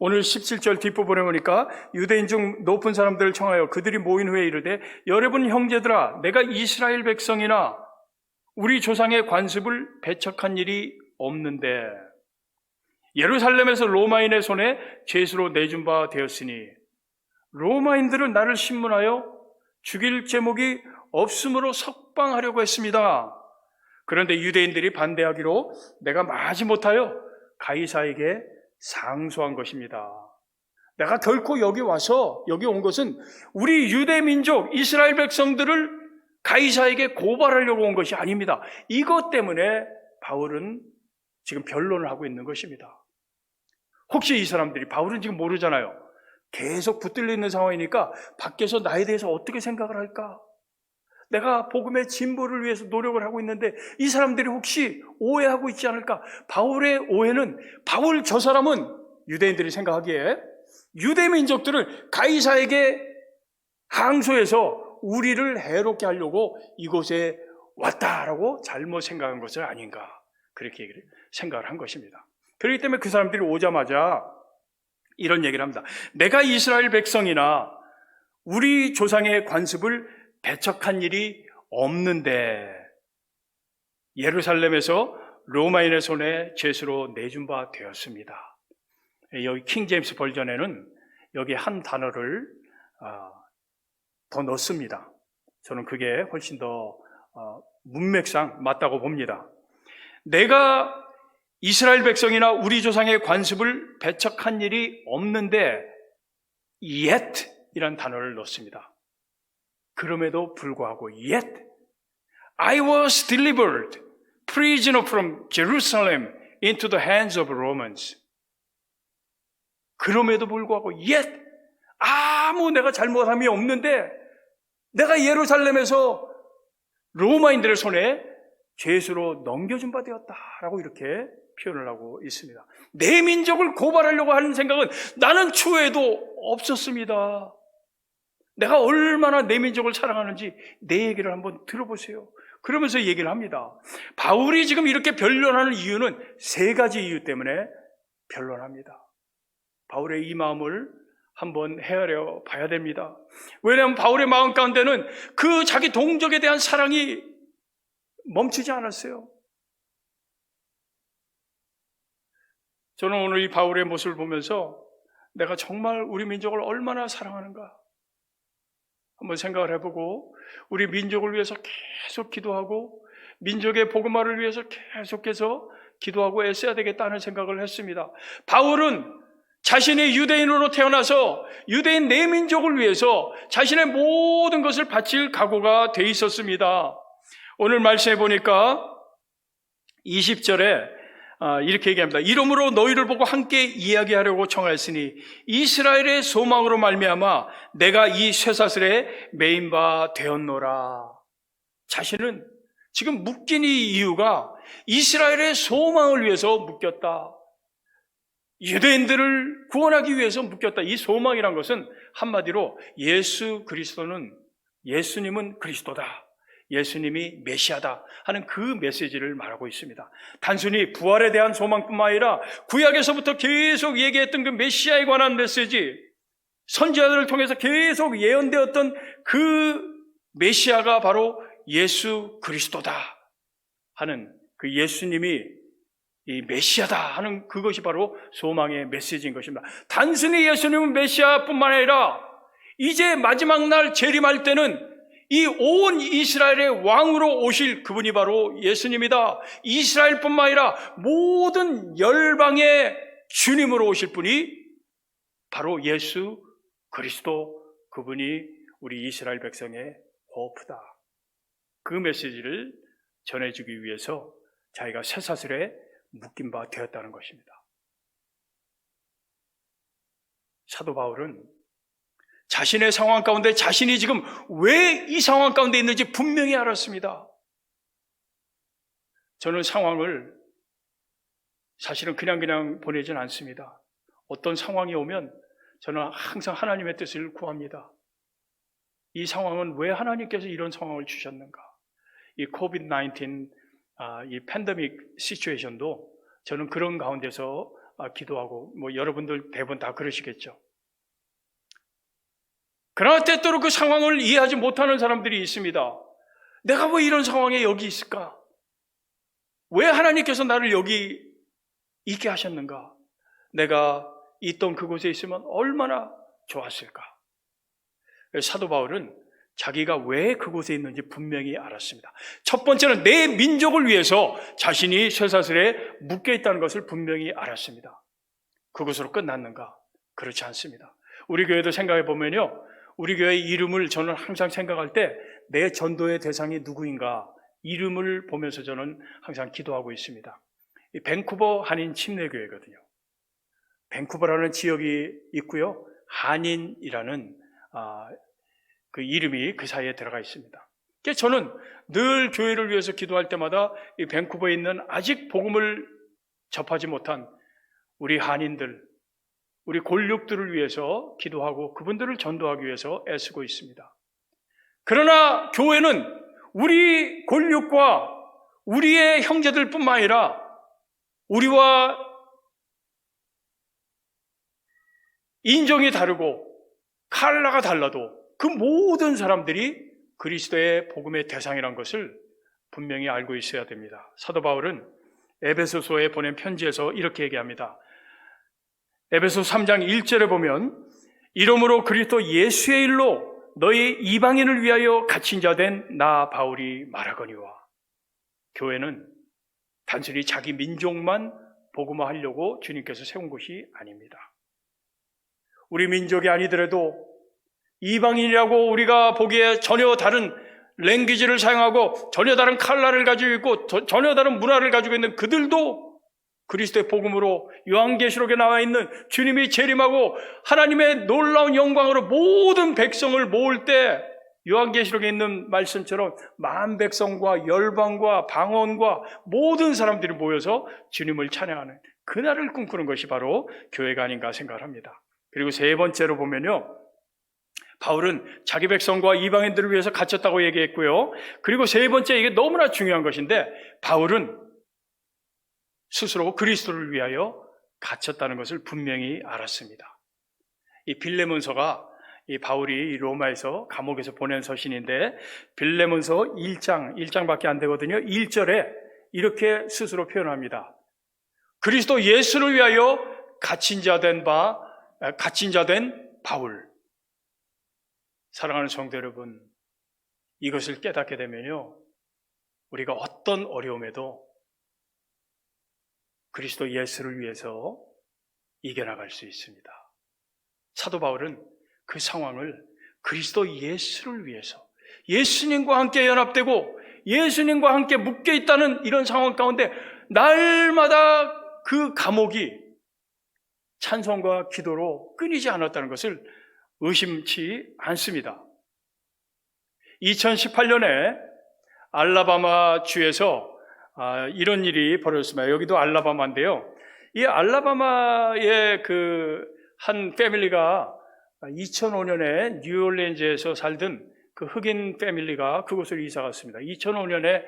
오늘 17절 뒷부분에 보니까 유대인 중 높은 사람들을 청하여 그들이 모인 후에 이르되, 여러분 형제들아, 내가 이스라엘 백성이나 우리 조상의 관습을 배척한 일이 없는데 예루살렘에서 로마인의 손에 죄수로 내준 바 되었으니 로마인들은 나를 신문하여 죽일 제목이 없으므로 석방하려고 했습니다. 그런데 유대인들이 반대하기로 내가 마지못하여 가이사에게 상소한 것입니다. 내가 결코 여기 온 것은 우리 유대 민족 이스라엘 백성들을 가이사에게 고발하려고 온 것이 아닙니다. 이것 때문에 바울은 지금 변론을 하고 있는 것입니다. 혹시 이 사람들이, 바울은 지금 모르잖아요. 계속 붙들려 있는 상황이니까 밖에서 나에 대해서 어떻게 생각을 할까? 내가 복음의 진보를 위해서 노력을 하고 있는데 이 사람들이 혹시 오해하고 있지 않을까? 바울의 오해는, 바울 저 사람은 유대인들이 생각하기에 유대 민족들을 가이사에게 항소해서 우리를 해롭게 하려고 이곳에 왔다라고 잘못 생각한 것은 아닌가, 그렇게 생각을 한 것입니다. 그렇기 때문에 그 사람들이 오자마자 이런 얘기를 합니다. 내가 이스라엘 백성이나 우리 조상의 관습을 배척한 일이 없는데 예루살렘에서 로마인의 손에 죄수로 내준 바 되었습니다. 여기 킹제임스 버전에는 여기 한 단어를 더 넣습니다. 저는 그게 훨씬 더 문맥상 맞다고 봅니다. 내가 이스라엘 백성이나 우리 조상의 관습을 배척한 일이 없는데 yet 이란 단어를 넣습니다. 그럼에도 불구하고 yet I was delivered prisoner from Jerusalem into the hands of Romans. 그럼에도 불구하고 yet 아무 내가 잘못함이 없는데 내가 예루살렘에서 로마인들의 손에 죄수로 넘겨준 바 되었다라고 이렇게 표현을 하고 있습니다. 내 민족을 고발하려고 하는 생각은 나는 추후에도 없었습니다. 내가 얼마나 내 민족을 사랑하는지 내 얘기를 한번 들어보세요. 그러면서 얘기를 합니다. 바울이 지금 이렇게 변론하는 이유는 세 가지 이유 때문에 변론합니다. 바울의 이 마음을 한번 헤아려 봐야 됩니다. 왜냐하면 바울의 마음 가운데는 그 자기 동족에 대한 사랑이 멈추지 않았어요. 저는 오늘 이 바울의 모습을 보면서 내가 정말 우리 민족을 얼마나 사랑하는가 한번 생각을 해보고, 우리 민족을 위해서 계속 기도하고 민족의 복음화를 위해서 계속해서 기도하고 애써야 되겠다는 생각을 했습니다. 바울은 자신의 유대인으로 태어나서 유대인 내 민족을 위해서 자신의 모든 것을 바칠 각오가 돼 있었습니다. 오늘 말씀해 보니까 20절에 이렇게 얘기합니다. 이러므로 너희를 보고 함께 이야기하려고 청하였으니 이스라엘의 소망으로 말미암아 내가 이 쇠사슬에 매인 바 되었노라. 자신은 지금 묶인 이 이유가 이스라엘의 소망을 위해서 묶였다. 유대인들을 구원하기 위해서 묶였다. 이 소망이란 것은 한마디로 예수님은 그리스도다, 예수님이 메시아다 하는 그 메시지를 말하고 있습니다. 단순히 부활에 대한 소망뿐만 아니라 구약에서부터 계속 얘기했던 그 메시아에 관한 메시지, 선지자들을 통해서 계속 예언되었던 그 메시아가 바로 예수 그리스도다 하는, 그 예수님이 이 메시아다 하는 그것이 바로 소망의 메시지인 것입니다. 단순히 예수님은 메시아뿐만 아니라 이제 마지막 날 재림할 때는 이 온 이스라엘의 왕으로 오실 그분이 바로 예수님이다. 이스라엘뿐만 아니라 모든 열방의 주님으로 오실 분이 바로 예수 그리스도, 그분이 우리 이스라엘 백성의 호프다. 그 메시지를 전해주기 위해서 자기가 쇠사슬에 묶인 바 되었다는 것입니다. 사도 바울은 자신의 상황 가운데 자신이 지금 왜 이 상황 가운데 있는지 분명히 알았습니다. 저는 상황을 사실은 그냥 보내진 않습니다. 어떤 상황이 오면 저는 항상 하나님의 뜻을 구합니다. 이 상황은 왜 하나님께서 이런 상황을 주셨는가? 이 코비드-19 이 팬데믹 시츄에이션도 저는 그런 가운데서 기도하고, 여러분들 대부분 다 그러시겠죠. 그러나 때때로 그 상황을 이해하지 못하는 사람들이 있습니다. 내가 왜 이런 상황에 여기 있을까? 왜 하나님께서 나를 여기 있게 하셨는가? 내가 있던 그곳에 있으면 얼마나 좋았을까? 사도 바울은 자기가 왜 그곳에 있는지 분명히 알았습니다. 첫 번째는 내 민족을 위해서 자신이 쇠사슬에 묶여 있다는 것을 분명히 알았습니다. 그것으로 끝났는가? 그렇지 않습니다. 우리 교회도 생각해 보면요, 우리 교회의 이름을 저는 항상 생각할 때 내 전도의 대상이 누구인가 이름을 보면서 저는 항상 기도하고 있습니다. 이 밴쿠버 한인 침례교회거든요. 밴쿠버라는 지역이 있고요, 한인이라는 그 이름이 그 사이에 들어가 있습니다. 그래서 저는 늘 교회를 위해서 기도할 때마다 이 밴쿠버에 있는 아직 복음을 접하지 못한 우리 한인들, 우리 골육들을 위해서 기도하고 그분들을 전도하기 위해서 애쓰고 있습니다. 그러나 교회는 우리 골육과 우리의 형제들뿐만 아니라 우리와 인종이 다르고 컬러가 달라도 그 모든 사람들이 그리스도의 복음의 대상이라는 것을 분명히 알고 있어야 됩니다. 사도 바울은 에베소서에 보낸 편지에서 이렇게 얘기합니다. 에베소 3장 1절에 보면 이러므로 그리스도 예수의 일로 너희 이방인을 위하여 갇힌 자 된 나 바울이 말하거니와. 교회는 단순히 자기 민족만 복음화하려고 주님께서 세운 것이 아닙니다. 우리 민족이 아니더라도 이방인이라고 우리가 보기에 전혀 다른 랭귀지를 사용하고 전혀 다른 컬러를 가지고 있고 전혀 다른 문화를 가지고 있는 그들도 그리스도의 복음으로 요한계시록에 나와 있는 주님이 재림하고 하나님의 놀라운 영광으로 모든 백성을 모을 때 요한계시록에 있는 말씀처럼 만 백성과 열방과 방언과 모든 사람들이 모여서 주님을 찬양하는 그날을 꿈꾸는 것이 바로 교회가 아닌가 생각을 합니다. 그리고 세 번째로 보면요, 바울은 자기 백성과 이방인들을 위해서 갇혔다고 얘기했고요. 그리고 세 번째, 이게 너무나 중요한 것인데 바울은 스스로 그리스도를 위하여 갇혔다는 것을 분명히 알았습니다. 이 빌레몬서가 이 바울이 로마에서 감옥에서 보낸 서신인데 빌레몬서 1장밖에 안 되거든요. 1절에 이렇게 스스로 표현합니다. 그리스도 예수를 위하여 갇힌 자 된 바울. 사랑하는 성도 여러분, 이것을 깨닫게 되면요, 우리가 어떤 어려움에도 그리스도 예수를 위해서 이겨나갈 수 있습니다. 사도 바울은 그 상황을 그리스도 예수를 위해서 예수님과 함께 연합되고 예수님과 함께 묶여 있다는 이런 상황 가운데 날마다 그 감옥이 찬송과 기도로 끊이지 않았다는 것을 의심치 않습니다. 2018년에 알라바마 주에서 이런 일이 벌어졌습니다. 여기도 알라바마인데요. 이 알라바마의 한 패밀리가 2005년에 뉴올리언즈에서 살던 그 흑인 패밀리가 그곳으로 이사 갔습니다. 2005년에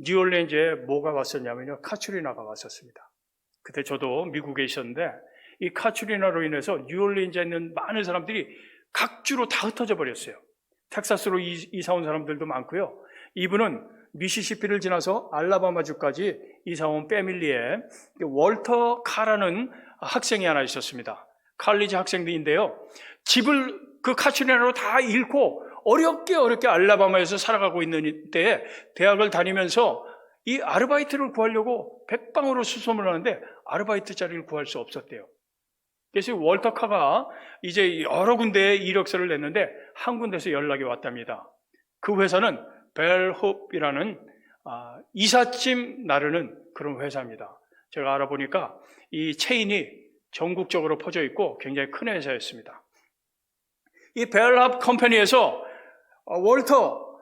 뉴올리언즈에 뭐가 왔었냐면요, 카츄리나가 왔었습니다. 그때 저도 미국에 있었는데 이 카츄리나로 인해서 뉴올리언즈에 있는 많은 사람들이 각주로 다 흩어져 버렸어요. 텍사스로 이사 온 사람들도 많고요. 이분은 미시시피를 지나서 알라바마주까지 이사 온 패밀리에 월터 카라는 학생이 하나 있었습니다. 칼리지 학생인데요. 집을 그 카츄리나로 다 잃고 어렵게 알라바마에서 살아가고 있는 때에 대학을 다니면서 이 아르바이트를 구하려고 백방으로 수소문을 하는데 아르바이트 자리를 구할 수 없었대요. 그래서 월터 카가 이제 여러 군데에 이력서를 냈는데 한 군데서 연락이 왔답니다. 그 회사는 벨홉이라는 이삿짐 나르는 그런 회사입니다. 제가 알아보니까 이 체인이 전국적으로 퍼져 있고 굉장히 큰 회사였습니다. 이 벨홉 컴퍼니에서 월터,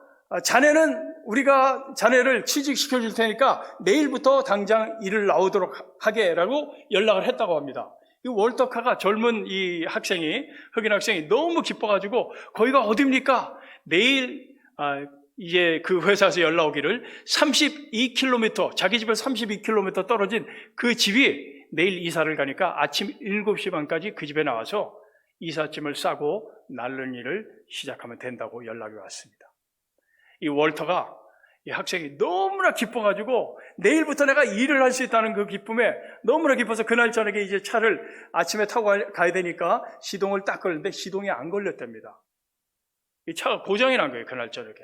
우리가 자네를 취직시켜 줄 테니까 내일부터 당장 일을 나오도록 하게라고 연락을 했다고 합니다. 이 월터 카가 젊은 이 학생이, 흑인 학생이 너무 기뻐가지고 거기가 어딥니까? 내일 이제 그 회사에서 연락 오기를 32km, 자기 집에서 32km 떨어진 그 집이 내일 이사를 가니까 아침 7시 반까지 그 집에 나와서 이삿짐을 싸고 날르는 일을 시작하면 된다고 연락이 왔습니다. 이 월터가 이 학생이 너무나 기뻐가지고 내일부터 내가 일을 할 수 있다는 그 기쁨에 너무나 기뻐서 그날 저녁에 이제 차를 아침에 타고 가야 되니까 시동을 딱 걸는데 시동이 안 걸렸답니다. 이 차가 고장이 난 거예요, 그날 저녁에.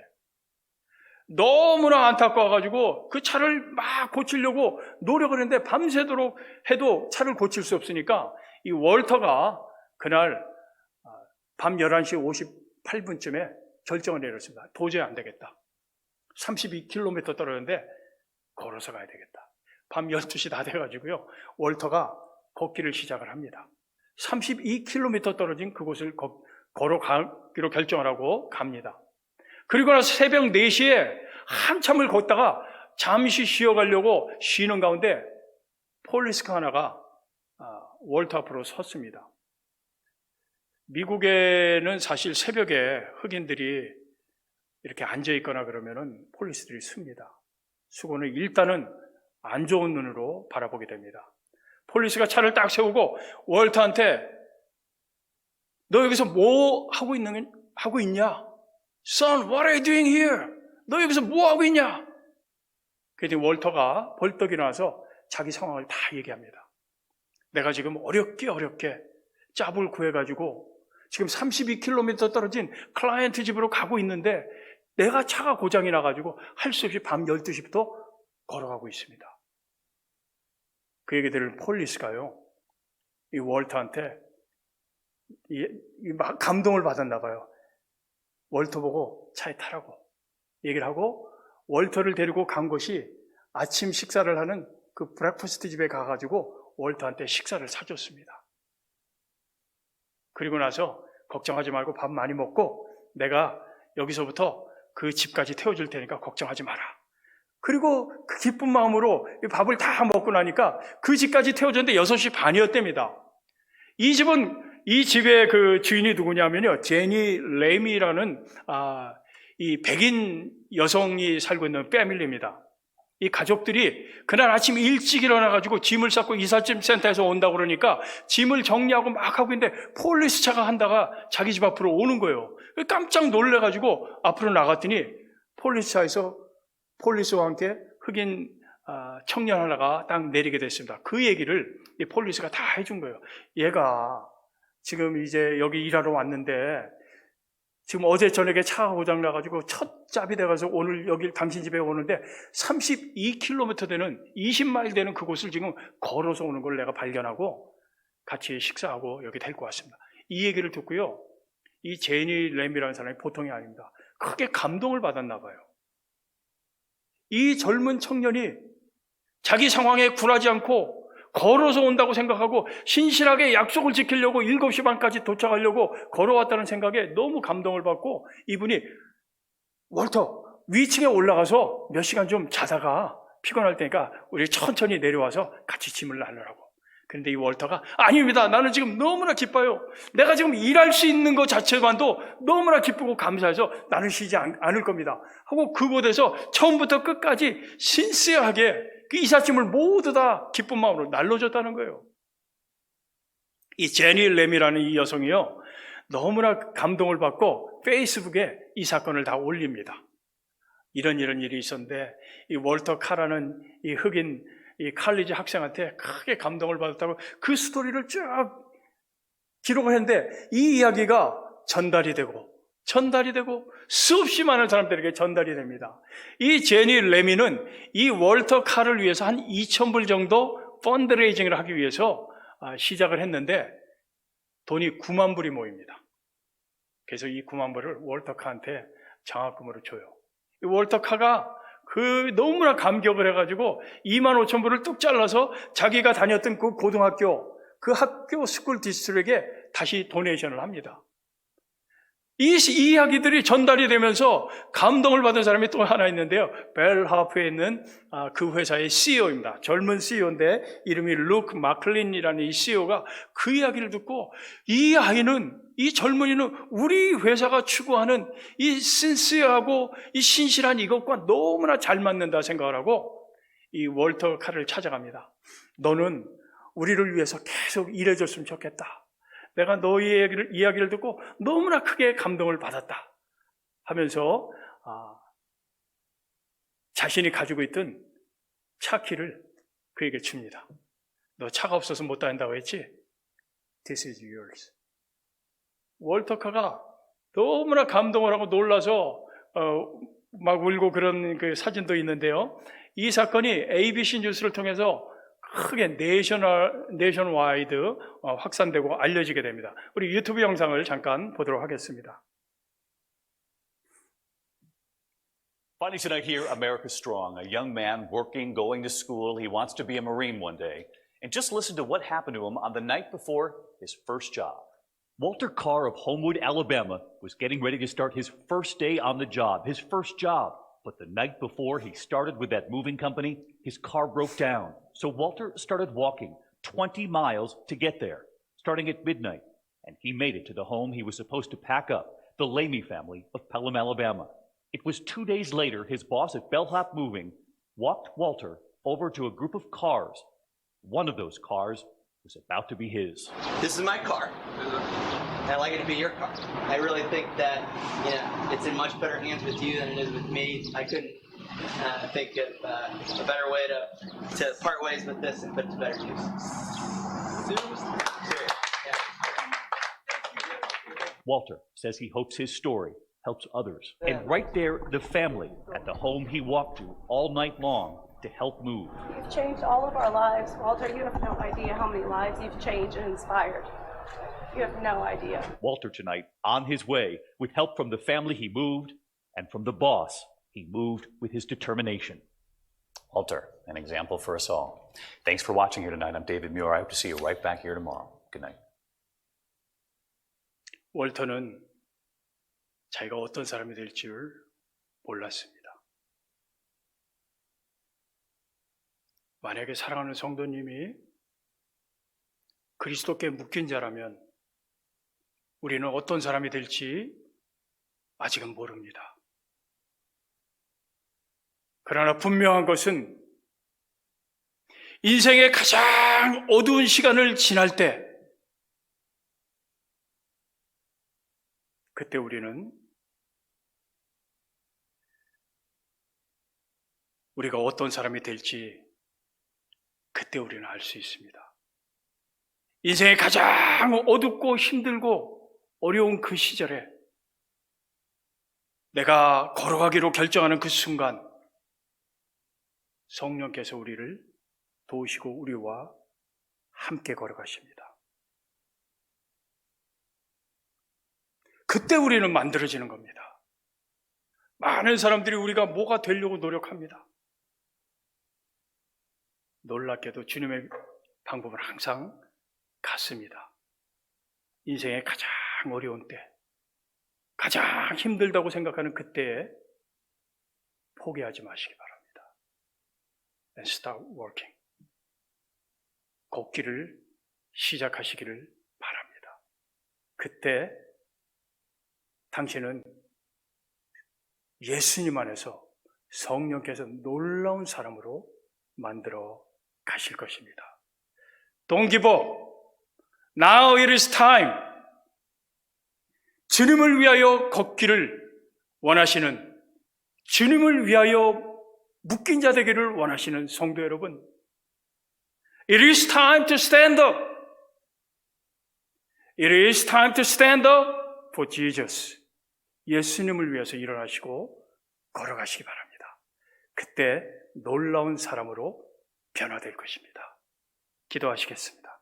너무나 안타까워가지고 그 차를 막 고치려고 노력을 했는데 밤새도록 해도 차를 고칠 수 없으니까 이 월터가 그날 밤 11시 58분쯤에 결정을 내렸습니다. 도저히 안 되겠다. 32km 떨어졌는데 걸어서 가야 되겠다. 밤 12시 다 돼가지고요. 월터가 걷기를 시작을 합니다. 32km 떨어진 그곳을 걸어가기로 결정을 하고 갑니다. 그리고 나서 새벽 4시에 한참을 걷다가 잠시 쉬어가려고 쉬는 가운데 폴리스카 하나가 월터 앞으로 섰습니다. 미국에는 사실 새벽에 흑인들이 이렇게 앉아있거나 그러면은 폴리스들이 씁니다. 수고는 일단은 안 좋은 눈으로 바라보게 됩니다. 폴리스가 차를 딱 세우고 월터한테 너 여기서 뭐 하고 있냐? Son, what are you doing here? 너 여기서 뭐 하고 있냐? 그랬더니 월터가 벌떡 일어나서 자기 상황을 다 얘기합니다. 내가 지금 어렵게 짭을 구해가지고 지금 32km 떨어진 클라이언트 집으로 가고 있는데 내가 차가 고장이 나가지고 할 수 없이 밤 12시부터 걸어가고 있습니다. 그 얘기 들은 폴리스가요, 이 월터한테 막 감동을 받았나 봐요. 월터 보고 차에 타라고 얘기를 하고 월터를 데리고 간 곳이 아침 식사를 하는 그 브렉퍼스트 집에 가가지고 월터한테 식사를 사줬습니다. 그리고 나서 걱정하지 말고 밥 많이 먹고 내가 여기서부터 그 집까지 태워줄 테니까 걱정하지 마라. 그리고 그 기쁜 마음으로 밥을 다 먹고 나니까 그 집까지 태워줬는데 6시 반이었답니다. 이 집의 그 주인이 누구냐면요, 제니 레미라는 이 백인 여성이 살고 있는 패밀리입니다. 이 가족들이 그날 아침 일찍 일어나가지고 짐을 싸고 이삿짐 센터에서 온다고 그러니까 짐을 정리하고 막 하고 있는데 폴리스 차가 한다가 자기 집 앞으로 오는 거예요. 깜짝 놀래가지고 앞으로 나갔더니 폴리스 차에서 폴리스와 함께 흑인 청년 하나가 딱 내리게 됐습니다. 그 얘기를 이 폴리스가 다 해준 거예요. 얘가 지금 이제 여기 일하러 왔는데 지금 어제 저녁에 차가 고장나가지고 첫 짭이 돼가서 오늘 여기 당신 집에 오는데 32km 되는 20마일 되는 그곳을 지금 걸어서 오는 걸 내가 발견하고 같이 식사하고 여기 데리고 왔습니다. 이 얘기를 듣고요, 이 제니 램이라는 사람이 보통이 아닙니다. 크게 감동을 받았나 봐요. 이 젊은 청년이 자기 상황에 굴하지 않고 걸어서 온다고 생각하고 신실하게 약속을 지키려고 7시 반까지 도착하려고 걸어왔다는 생각에 너무 감동을 받고 이분이 월터 위층에 올라가서 몇 시간 좀 자다가 피곤할 테니까 우리 천천히 내려와서 같이 짐을 나누라고. 그런데 이 월터가 아닙니다. 나는 지금 너무나 기뻐요. 내가 지금 일할 수 있는 것 자체만도 너무나 기쁘고 감사해서 나는 쉬지 않을 겁니다. 하고 그곳에서 처음부터 끝까지 신세하게 그 이삿짐을 모두 다 기쁜 마음으로 날려줬다는 거예요. 이 제니 램이라는 이 여성이요, 너무나 감동을 받고 페이스북에 이 사건을 다 올립니다. 이런 일이 있었는데 이 월터 카라는 이 흑인 이 칼리지 학생한테 크게 감동을 받았다고 그 스토리를 쭉 기록을 했는데 이 이야기가 전달이 되고 수없이 많은 사람들에게 전달이 됩니다. 이 제니 레미는 이 월터 카를 위해서 한 2,000불 정도 펀드레이징을 하기 위해서 시작을 했는데 돈이 9만 불이 모입니다. 그래서 이 9만 불을 월터 카한테 장학금으로 줘요. 이 월터 카가 너무나 감격을 해가지고 2만 5천 불을 뚝 잘라서 자기가 다녔던 그 고등학교, 그 학교 스쿨 디스트릭에 다시 도네이션을 합니다. 이 이야기들이 전달이 되면서 감동을 받은 사람이 또 하나 있는데요. 벨하프에 있는 그 회사의 CEO입니다. 젊은 CEO인데 이름이 루크 마클린이라는 이 CEO가 그 이야기를 듣고 이 젊은이는 우리 회사가 추구하는 이 신시하고 이 신실한 이것과 너무나 잘 맞는다 생각을 하고 이 월터 카를 찾아갑니다. 너는 우리를 위해서 계속 일해줬으면 좋겠다. 내가 너의 이야기를 듣고 너무나 크게 감동을 받았다 하면서 자신이 가지고 있던 차 키를 그에게 줍니다. 너 차가 없어서 못 다닌다고 했지? This is yours. 월터카가 너무나 감동을 하고 놀라서 막 울고 그런 그 사진도 있는데요. 이 사건이 ABC 뉴스를 통해서 크게 내셔널와이드 확산되고 알려지게 됩니다. 우리 유튜브 영상을 잠깐 보도록 하겠습니다. Finally tonight here, America Strong, a young man working, going to school. He wants to be a Marine one day. And just listen to what happened to him on the night before his first job. Walter Carr of Homewood, Alabama, was getting ready to start his first day on the job, his first job. But the night before he started with that moving company, his car broke down. So Walter started walking 20 miles to get there, starting at midnight. And he made it to the home he was supposed to pack up, the Lamy family of Pelham, Alabama. It was 2 days later, his boss at Bellhop Moving walked Walter over to a group of cars. One of those cars was about to be his. This is my car. I'd like it to be your car. I really think that, it's in much better hands with you than it is with me. I couldn't think of a better way to part ways with this and put it to better use. Seriously? Yeah. Walter says he hopes his story helps others. And right there, the family at the home he walked to all night long to help move. You've changed all of our lives. Walter, you have no idea how many lives you've changed and inspired. You have no idea. Walter tonight on his way with help from the family he moved and from the boss he moved with his determination. Walter, an example for us all. Thanks for watching here tonight. I'm David Muir. I hope to see you right back here tomorrow. Good night. 월터는 자기가 어떤 사람이 될 줄 몰랐습니다. 만약에 사랑하는 성도님이 그리스도께 묶인 자라면 우리는 어떤 사람이 될지 아직은 모릅니다. 그러나 분명한 것은 인생의 가장 어두운 시간을 지날 때 그때 우리는 우리가 어떤 사람이 될지 그때 우리는 알 수 있습니다. 인생의 가장 어둡고 힘들고 어려운 그 시절에 내가 걸어가기로 결정하는 그 순간 성령께서 우리를 도우시고 우리와 함께 걸어가십니다. 그때 우리는 만들어지는 겁니다. 많은 사람들이 우리가 뭐가 되려고 노력합니다. 놀랍게도 주님의 방법은 항상 같습니다. 인생의 가장 어려운 때, 가장 힘들다고 생각하는 그때에 포기하지 마시기 바랍니다. and start working. 걷기를 시작하시기를 바랍니다. 그때 당신은 예수님 안에서 성령께서 놀라운 사람으로 만들어 가실 것입니다. Don't give up. Now it is time. 주님을 위하여 걷기를 원하시는, 주님을 위하여 묶인 자 되기를 원하시는 성도 여러분, It is time to stand up. It is time to stand up for Jesus. 예수님을 위해서 일어나시고 걸어가시기 바랍니다. 그때 놀라운 사람으로 변화될 것입니다. 기도하시겠습니다.